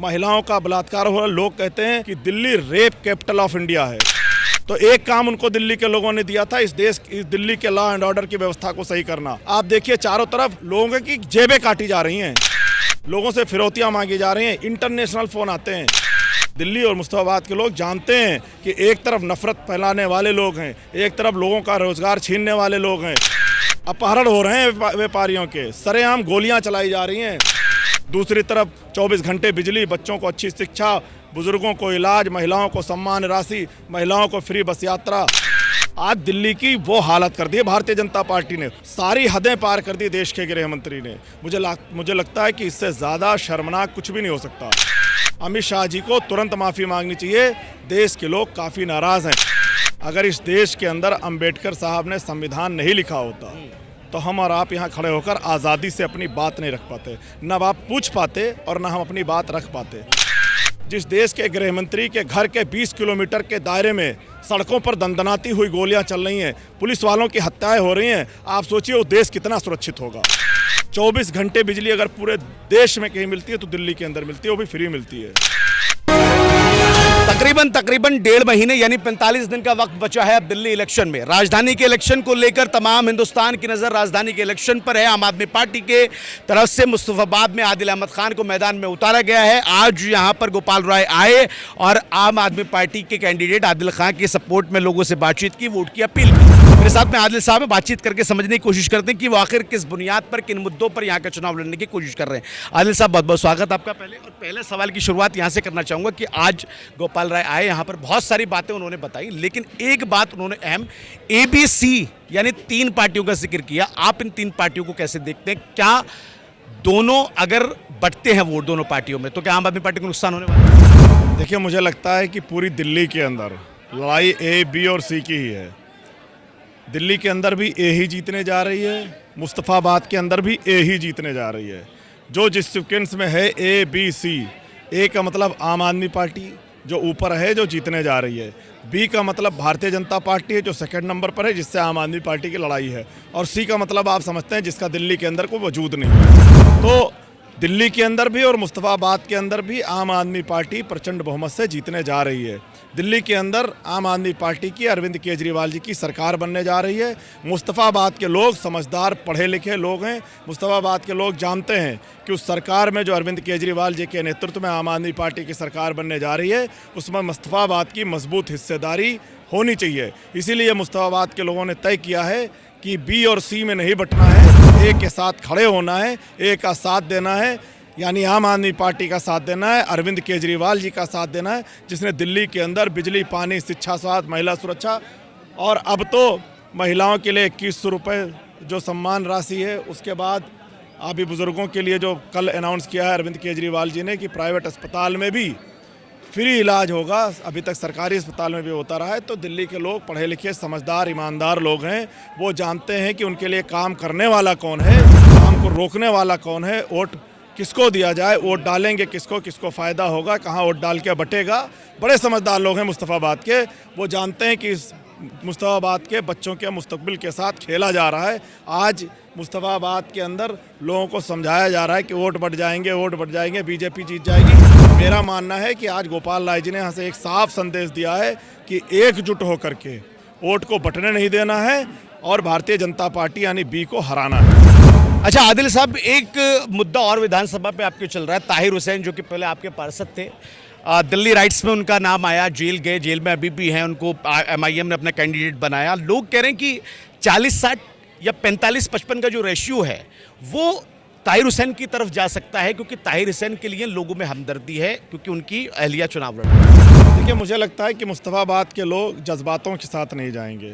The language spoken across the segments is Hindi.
महिलाओं का बलात्कार हो रहा है। लोग कहते हैं कि Delhi rape capital of India है। तो एक काम उनको दिल्ली के लोगों ने दिया था, इस दिल्ली के लॉ एंड ऑर्डर की व्यवस्था को सही करना। आप देखिए चारों तरफ लोगों की जेबें काटी जा रही हैं, लोगों से फिरौतियां मांगी जा रही हैं, इंटरनेशनल फोन आते हैं। दिल्ली और मुस्तफाबाद के लोग जानते हैं कि एक तरफ नफरत फैलाने वाले लोग हैं, एक तरफ लोगों का रोजगार छीनने वाले लोग हैं। अपहरण हो रहे हैं व्यापारियों के, सरेआम गोलियां चलाई जा रही हैं। दूसरी तरफ 24 घंटे बिजली, बच्चों को अच्छी शिक्षा, बुजुर्गों को इलाज, महिलाओं को सम्मान राशि, महिलाओं को फ्री बस यात्रा। आज दिल्ली की वो हालत कर दी है भारतीय जनता पार्टी ने, सारी हदें पार कर दी देश के गृह मंत्री ने। मुझे लगता है कि इससे ज़्यादा शर्मनाक कुछ भी नहीं हो सकता। अमित शाह जी को तुरंत माफ़ी मांगनी चाहिए। देश के लोग काफ़ी नाराज़ हैं। अगर इस देश के अंदर अंबेडकर साहब ने संविधान नहीं लिखा होता तो हम और आप यहाँ खड़े होकर आज़ादी से अपनी बात नहीं रख पाते, न आप पूछ पाते और न हम अपनी बात रख पाते। जिस देश के गृह मंत्री के घर के 20 किलोमीटर के दायरे में सड़कों पर दंदनाती हुई गोलियां चल रही हैं, पुलिस वालों की हत्याएं हो रही हैं, आप सोचिए वो देश कितना सुरक्षित होगा। 24 घंटे बिजली अगर पूरे देश में कहीं मिलती है तो दिल्ली के अंदर मिलती है, वो भी फ्री मिलती है। तकरीबन 1.5 महीने यानी 45 दिन का वक्त बचा है अब दिल्ली इलेक्शन में। राजधानी के इलेक्शन को लेकर तमाम हिंदुस्तान की नज़र राजधानी के इलेक्शन पर है। आम आदमी पार्टी के तरफ से मुस्तफाबाद में आदिल अहमद खान को मैदान में उतारा गया है। आज यहां पर गोपाल राय आए और आम आदमी पार्टी के कैंडिडेट आदिल खान के सपोर्ट में लोगों से बातचीत की, वोट की अपील की। मेरे साथ में आदिल साहब बातचीत करके समझने की कोशिश करते हैं कि वो आखिर किस बुनियाद पर, किन मुद्दों पर यहाँ का चुनाव लड़ने की कोशिश कर रहे हैं। आदिल साहब बहुत बहुत स्वागत आपका। पहले सवाल की शुरुआत यहाँ से करना चाहूँगा कि आज गोपाल राय आए, यहाँ पर बहुत सारी बातें उन्होंने बताई, लेकिन एक बात उन्होंने अहम ABC यानी 3 पार्टियों का जिक्र किया। आप इन 3 पार्टियों को कैसे देखते हैं? क्या दोनों अगर बटते हैं वोट दोनों पार्टियों में तो क्या आम आदमी पार्टी को नुकसान होने वाला है? देखिए, मुझे लगता है कि पूरी दिल्ली के अंदर लड़ाई A, B और C की ही है। दिल्ली के अंदर भी A ही जीतने जा रही है, मुस्तफाबाद के अंदर भी A ही जीतने जा रही है। जो जिस सीक्वेंस में है A, B, C, A का मतलब आम आदमी पार्टी जो ऊपर है, जो जीतने जा रही है। B का मतलब भारतीय जनता पार्टी है जो सेकंड नंबर पर है, जिससे आम आदमी पार्टी की लड़ाई है। और C का मतलब आप समझते हैं जिसका दिल्ली के अंदर कोई वजूद नहीं है। तो दिल्ली के अंदर भी और मुस्तफाबाद के अंदर भी आम आदमी पार्टी प्रचंड बहुमत से जीतने जा रही है। दिल्ली के अंदर आम आदमी पार्टी की अरविंद केजरीवाल जी की सरकार बनने जा रही है। मुस्तफाबाद के लोग समझदार पढ़े लिखे लोग हैं। मुस्तफाबाद के लोग जानते हैं कि उस सरकार में जो अरविंद केजरीवाल जी के नेतृत्व में आम आदमी पार्टी की सरकार बनने जा रही है, उसमें मुस्तफाबाद की मजबूत हिस्सेदारी होनी चाहिए। इसीलिए मुस्तफाबाद के लोगों ने तय किया है कि B और C में नहीं बटना है, A के साथ खड़े होना है, A का साथ देना है, यानी आम आदमी पार्टी का साथ देना है, अरविंद केजरीवाल जी का साथ देना है, जिसने दिल्ली के अंदर बिजली, पानी, शिक्षा, स्वास्थ्य, महिला सुरक्षा और अब तो महिलाओं के लिए 2100 रुपये जो सम्मान राशि है, उसके बाद अभी बुजुर्गों के लिए जो कल अनाउंस किया है अरविंद केजरीवाल जी ने कि प्राइवेट अस्पताल में भी फ्री इलाज होगा। अभी तक सरकारी अस्पताल में भी होता रहा है। तो दिल्ली के लोग पढ़े लिखे, समझदार, ईमानदार लोग हैं। वो जानते हैं कि उनके लिए काम करने वाला कौन है, काम को रोकने वाला कौन है, वोट किसको दिया जाए, वोट डालेंगे किसको, किसको फ़ायदा होगा, कहाँ वोट डाल के बटेगा। बड़े समझदार लोग हैं मुस्तफाबाद के। वो जानते हैं कि इस मुस्तफाबाद के बच्चों के मुस्तकबिल के साथ खेला जा रहा है। आज मुस्तफाबाद के अंदर लोगों को समझाया जा रहा है कि वोट बढ़ जाएंगे, वोट बढ़ जाएंगे, बीजेपी जीत जाएगी। मेरा मानना है कि आज गोपाल राय जी ने यहाँ से एक साफ संदेश दिया है कि एकजुट होकर के वोट को बटने नहीं देना है और भारतीय जनता पार्टी यानी B को हराना है। अच्छा आदिल साहब, एक मुद्दा और विधानसभा पे आपके चल रहा है। ताहिर हुसैन जो कि पहले आपके पार्षद थे, दिल्ली राइट्स में उनका नाम आया, जेल गए, जेल में अभी भी हैं, उनको MIM ने अपना कैंडिडेट बनाया। लोग कह रहे हैं कि 40-60 या 45-55 का जो रेशियो है वो ताहिर हुसैन की तरफ जा सकता है, क्योंकि ताहिर हुसैन के लिए लोगों में हमदर्दी है क्योंकि उनकी अहलिया चुनाव लड़ रही है। देखिए, मुझे लगता है कि मुस्तफाबाद के लोग जज्बातों के साथ नहीं जाएंगे।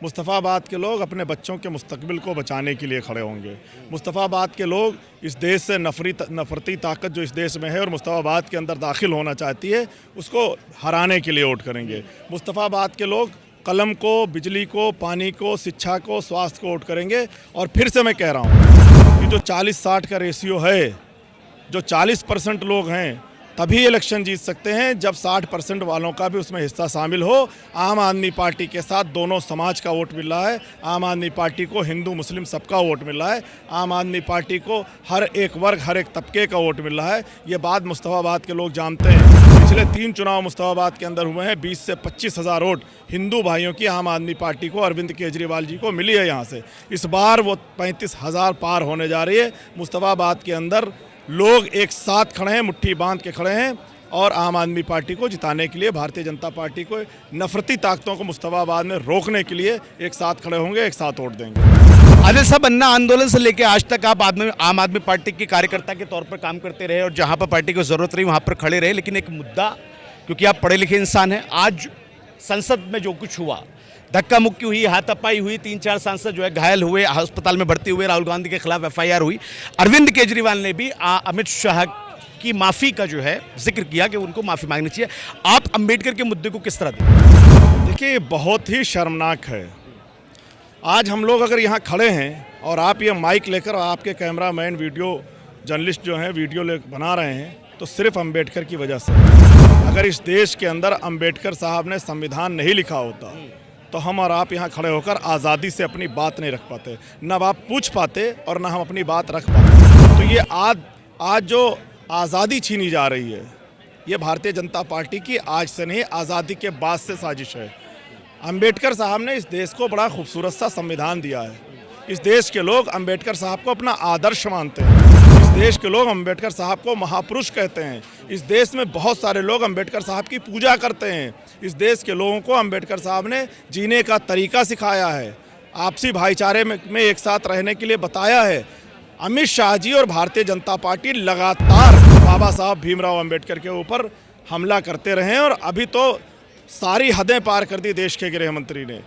मुस्तफाबाद के लोग अपने बच्चों के मुस्तकबिल को बचाने के लिए खड़े होंगे। मुस्तफाबाद के लोग इस देश से नफरती ताकत जो इस देश में है और मुस्तफाबाद के अंदर दाखिल होना चाहती है, उसको हराने के लिए वोट करेंगे। मुस्तफाबाद के लोग कलम को, बिजली को, पानी को, शिक्षा को, स्वास्थ्य को वोट करेंगे। और फिर से मैं कह रहा हूँ कि जो 40-60 का रेशियो है, जो 40% लोग हैं, तभी इलेक्शन जीत सकते हैं जब 60% वालों का भी उसमें हिस्सा शामिल हो। आम आदमी पार्टी के साथ दोनों समाज का वोट मिल रहा है। आम आदमी पार्टी को हिंदू मुस्लिम सबका वोट मिल रहा है। आम आदमी पार्टी को हर एक वर्ग हर एक तबके का वोट मिल रहा है। ये बात मुस्तफाबाद के लोग जानते हैं। पिछले 3 चुनाव मुस्तफाबाद के अंदर हुए हैं। 20 से 25 हज़ार वोट हिंदू भाइयों की आम आदमी पार्टी को, अरविंद केजरीवाल जी को मिली है यहाँ से। इस बार वो 35,000 पार होने जा रही है। मुस्तफाबाद के अंदर लोग एक साथ खड़े हैं, मुट्ठी बांध के खड़े हैं और आम आदमी पार्टी को जिताने के लिए, भारतीय जनता पार्टी को, नफरती ताकतों को मुस्तफाबाद में रोकने के लिए एक साथ खड़े होंगे, एक साथ वोट देंगे। आदिल साहब, अन्ना आंदोलन से लेकर आज तक आप आम आदमी पार्टी के कार्यकर्ता के तौर पर काम करते रहे और जहां पर पार्टी को जरूरत रही वहां पर खड़े रहे, लेकिन एक मुद्दा, क्योंकि आप पढ़े लिखे इंसान हैं, आज संसद में जो कुछ हुआ, धक्का मुक्की हुई, हाथापाई हुई, 3-4 सांसद जो है घायल हुए, अस्पताल में भर्ती हुए, राहुल गांधी के खिलाफ FIR हुई, अरविंद केजरीवाल ने भी अमित शाह की माफ़ी का जो है जिक्र किया कि उनको माफ़ी मांगनी चाहिए। आप अंबेडकर के मुद्दे को किस तरह देखते? देखिए, बहुत ही शर्मनाक है। आज हम लोग अगर यहाँ खड़े हैं और आप ये माइक लेकर, आपके कैमरामैन, वीडियो जर्नलिस्ट जो हैं वीडियो बना रहे हैं, तो सिर्फ अंबेडकर की वजह से। अगर इस देश के अंदर अंबेडकर साहब ने संविधान नहीं लिखा होता तो हम और आप यहाँ खड़े होकर आज़ादी से अपनी बात नहीं रख पाते, न आप पूछ पाते और न हम अपनी बात रख पाते। तो ये आज जो आज़ादी छीनी जा रही है, ये भारतीय जनता पार्टी की आज से नहीं, आज़ादी के बाद से साजिश है। अंबेडकर साहब ने इस देश को बड़ा खूबसूरत सा संविधान दिया है। इस देश के लोग अंबेडकर साहब को अपना आदर्श मानते हैं। इस देश के लोग अंबेडकर साहब को महापुरुष कहते हैं। इस देश में बहुत सारे लोग अंबेडकर साहब की पूजा करते हैं। इस देश के लोगों को अंबेडकर साहब ने जीने का तरीका सिखाया है, आपसी भाईचारे में एक साथ रहने के लिए बताया है। अमित शाह जी और भारतीय जनता पार्टी लगातार बाबा साहब भीमराव अंबेडकर के ऊपर हमला करते रहे हैं और अभी तो सारी हदें पार कर दी देश के गृह मंत्री ने।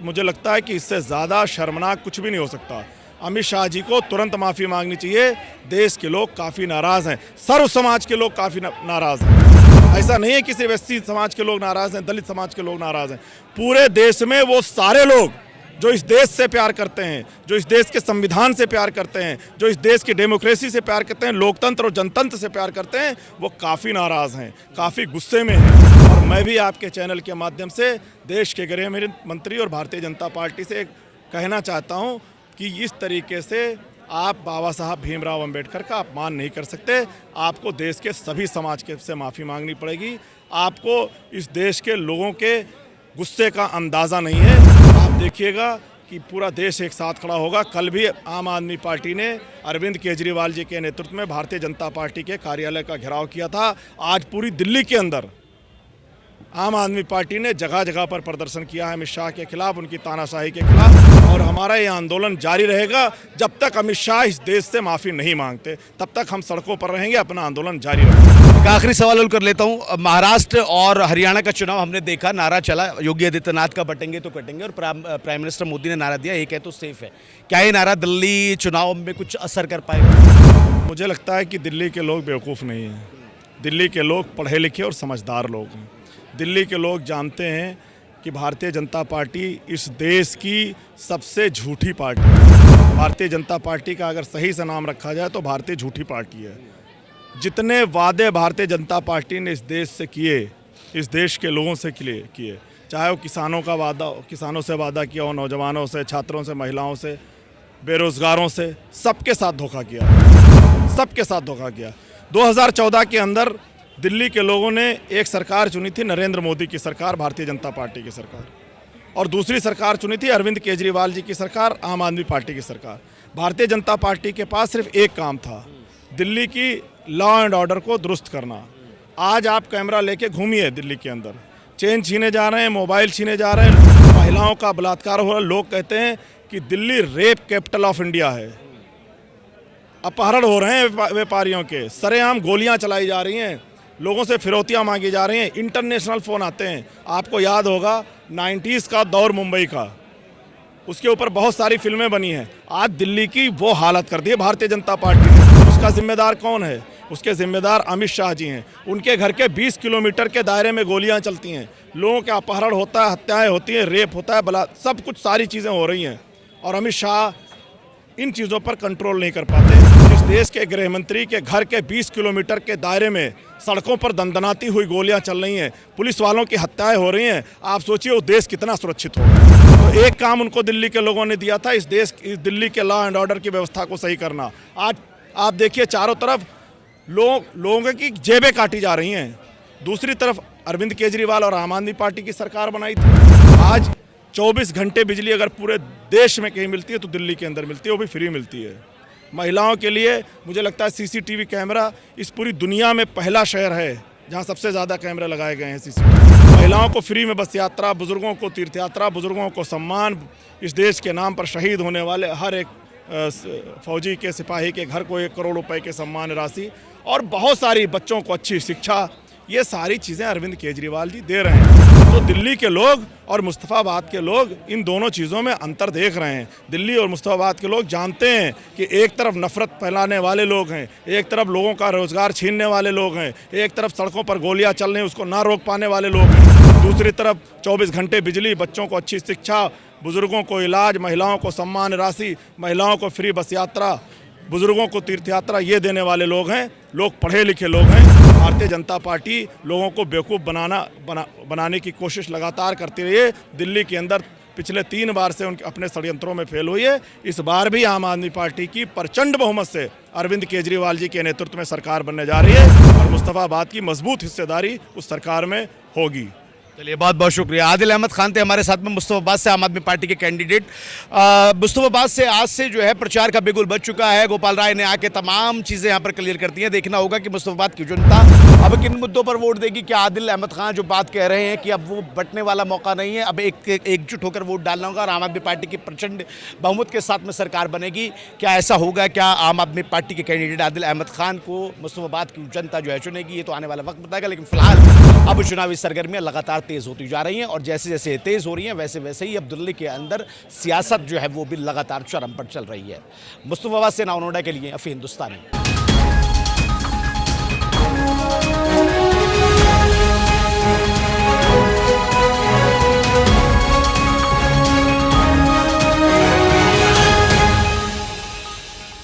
मुझे लगता है कि इससे ज़्यादा शर्मनाक कुछ भी नहीं हो सकता। अमित शाह जी को तुरंत माफ़ी मांगनी चाहिए। देश के लोग काफ़ी नाराज़ हैं, सर्व समाज के लोग काफ़ी नाराज़ हैं। ऐसा नहीं है कि सिर्फ एससी समाज के लोग नाराज़ हैं, दलित समाज के लोग नाराज़ हैं। पूरे देश में वो सारे लोग जो इस देश से प्यार करते हैं, जो इस देश के संविधान से प्यार करते हैं, जो इस देश की डेमोक्रेसी से प्यार करते हैं, लोकतंत्र और जनतंत्र से प्यार करते हैं, वो काफ़ी नाराज़ हैं, काफ़ी गुस्से में हैं। और मैं भी आपके चैनल के माध्यम से देश के गृह मंत्री और भारतीय जनता पार्टी से कहना चाहता हूँ कि इस तरीके से आप बाबा साहब भीमराव अंबेडकर का अपमान नहीं कर सकते। आपको देश के सभी समाज के से माफ़ी मांगनी पड़ेगी। आपको इस देश के लोगों के गुस्से का अंदाज़ा नहीं है। आप देखिएगा कि पूरा देश एक साथ खड़ा होगा। कल भी आम आदमी पार्टी ने अरविंद केजरीवाल जी के नेतृत्व में भारतीय जनता पार्टी के कार्यालय का घेराव किया था। आज पूरी दिल्ली के अंदर आम आदमी पार्टी ने जगह जगह पर प्रदर्शन किया है अमित शाह के खिलाफ, उनकी तानाशाही के खिलाफ। और हमारा ये आंदोलन जारी रहेगा जब तक अमित शाह इस देश से माफ़ी नहीं मांगते, तब तक हम सड़कों पर रहेंगे, अपना आंदोलन जारी रखेंगे। एक आखिरी सवाल और कर लेता हूँ। महाराष्ट्र और हरियाणा का चुनाव हमने देखा, नारा चला योगी आदित्यनाथ का बटेंगे तो कटेंगे, और प्राइम मिनिस्टर मोदी ने नारा दिया एक है तो सेफ है। क्या ये नारा दिल्ली चुनाव में कुछ असर कर पाएगा? मुझे लगता है कि दिल्ली के लोग बेवकूफ़ नहीं हैं। दिल्ली के लोग पढ़े लिखे और समझदार लोग हैं। दिल्ली के लोग जानते हैं कि भारतीय जनता पार्टी इस देश की सबसे झूठी पार्टी है। भारतीय जनता पार्टी का अगर सही से नाम रखा जाए तो भारतीय झूठी पार्टी है। जितने वादे भारतीय जनता पार्टी ने इस देश से किए, इस देश के लोगों से किए, चाहे वो किसानों से वादा किया हो, नौजवानों से, छात्रों से, महिलाओं से, बेरोजगारों से, सबके साथ धोखा किया, सबके साथ धोखा किया। 2014 के अंदर दिल्ली के लोगों ने एक सरकार चुनी थी, नरेंद्र मोदी की सरकार, भारतीय जनता पार्टी की सरकार, और दूसरी सरकार चुनी थी अरविंद केजरीवाल जी की सरकार, आम आदमी पार्टी की सरकार। भारतीय जनता पार्टी के पास सिर्फ एक काम था, दिल्ली की लॉ एंड ऑर्डर को दुरुस्त करना। आज आप कैमरा लेके घूमिए दिल्ली के अंदर, चेन छीने जा रहे हैं, मोबाइल छीने जा रहे हैं, महिलाओं का बलात्कार हो रहा है। लोग कहते हैं कि Delhi rape capital of India है। अपहरण हो रहे हैं व्यापारियों के, सरेआम गोलियां चलाई जा रही हैं, लोगों से फिरौतियां मांगी जा रही हैं, इंटरनेशनल फ़ोन आते हैं। आपको याद होगा 90s का दौर मुंबई का, उसके ऊपर बहुत सारी फिल्में बनी हैं। आज दिल्ली की वो हालत कर दी है भारतीय जनता पार्टी ने। उसका जिम्मेदार कौन है? उसके जिम्मेदार अमित शाह जी हैं। उनके घर के 20 किलोमीटर के दायरे में गोलियां चलती हैं, लोगों का अपहरण होता है, हत्याएं होती हैं, रेप होता है, सब कुछ सारी चीज़ें हो रही हैं, और अमित शाह इन चीज़ों पर कंट्रोल नहीं कर पाते। जिस देश के गृह मंत्री के घर के 20 किलोमीटर के दायरे में सड़कों पर दंदनाती हुई गोलियां चल रही हैं, पुलिस वालों की हत्याएं हो रही हैं। आप सोचिए वो देश कितना सुरक्षित होगा। तो एक काम उनको दिल्ली के लोगों ने दिया था, इस दिल्ली के लॉ एंड ऑर्डर की व्यवस्था को सही करना। आज आप देखिए चारों तरफ लोगों की जेबें काटी जा रही हैं। दूसरी तरफ अरविंद केजरीवाल और आम आदमी पार्टी की सरकार बनाई थी। आज 24 घंटे बिजली अगर पूरे देश में कहीं मिलती है तो दिल्ली के अंदर मिलती है, वो भी फ्री मिलती है। महिलाओं के लिए मुझे लगता है सीसीटीवी कैमरा इस पूरी दुनिया में पहला शहर है जहां सबसे ज़्यादा कैमरे लगाए गए हैं सीसीटीवी। महिलाओं को फ्री में बस यात्रा, बुजुर्गों को तीर्थ यात्रा, बुजुर्गों को सम्मान, इस देश के नाम पर शहीद होने वाले हर एक फौजी के, सिपाही के घर को 1 करोड़ रुपए के सम्मान राशि और बहुत सारी बच्चों को अच्छी शिक्षा, ये सारी चीज़ें अरविंद केजरीवाल जी दे रहे हैं। तो दिल्ली के लोग और मुस्तफ़ाबाद के लोग इन दोनों चीज़ों में अंतर देख रहे हैं। दिल्ली और मुस्तफ़ाबाद के लोग जानते हैं कि एक तरफ नफरत फैलाने वाले लोग हैं, एक तरफ लोगों का रोज़गार छीनने वाले लोग हैं, एक तरफ सड़कों पर गोलियां चल रही हैं उसको ना रोक पाने वाले लोग हैं, दूसरी तरफ 24 घंटे बिजली, बच्चों को अच्छी शिक्षा, बुज़ुर्गों को इलाज, महिलाओं को सम्मान राशि, महिलाओं को फ्री बस यात्रा, बुजुर्गों को तीर्थ यात्रा, ये देने वाले लोग हैं। लोग पढ़े लिखे लोग हैं। भारतीय जनता पार्टी लोगों को बेवकूफ़ बनाने की कोशिश लगातार करती रही है। दिल्ली के अंदर पिछले 3 बार से उनके अपने षड्यंत्रों में फेल हुई है। इस बार भी आम आदमी पार्टी की प्रचंड बहुमत से अरविंद केजरीवाल जी के नेतृत्व में सरकार बनने जा रही है और मुस्तफ़ाबाद की मजबूत हिस्सेदारी उस सरकार में होगी। चलिए, बहुत बहुत शुक्रिया। आदिल अहमद खान थे हमारे साथ में, मुस्तफ़ाबाद से आम आदमी पार्टी के कैंडिडेट। मुस्तफ़ाबाद से आज से जो है प्रचार का बिगुल बज चुका है। गोपाल राय ने आके तमाम चीज़ें यहाँ पर क्लियर करती हैं। देखना होगा कि मुस्तफ़ाबाद की जनता अब किन मुद्दों पर वोट देगी। क्या आदिल अहमद खान जो बात कह रहे हैं कि अब वो बंटने वाला मौका नहीं है, अब एकजुट होकर वोट डालना होगा और आम आदमी पार्टी की प्रचंड बहुमत के साथ में सरकार बनेगी, क्या ऐसा होगा? क्या आम आदमी पार्टी के कैंडिडेट आदिल अहमद खान को मुस्तफ़ाबाद की जनता जो है चुनेगी? ये तो आने वाला वक्त बताएगा। लेकिन फिलहाल अब चुनावी सरगर्मियाँ लगातार तेज़ होती जा रही हैं और जैसे जैसे तेज़ हो रही हैं वैसे वैसे ही अब दिल्ली के अंदर सियासत जो है वो भी लगातार चरम पर चल रही है। मुस्तफ़ाबाद से नाउ नोएडा के लिए अफी हिंदुस्तानी।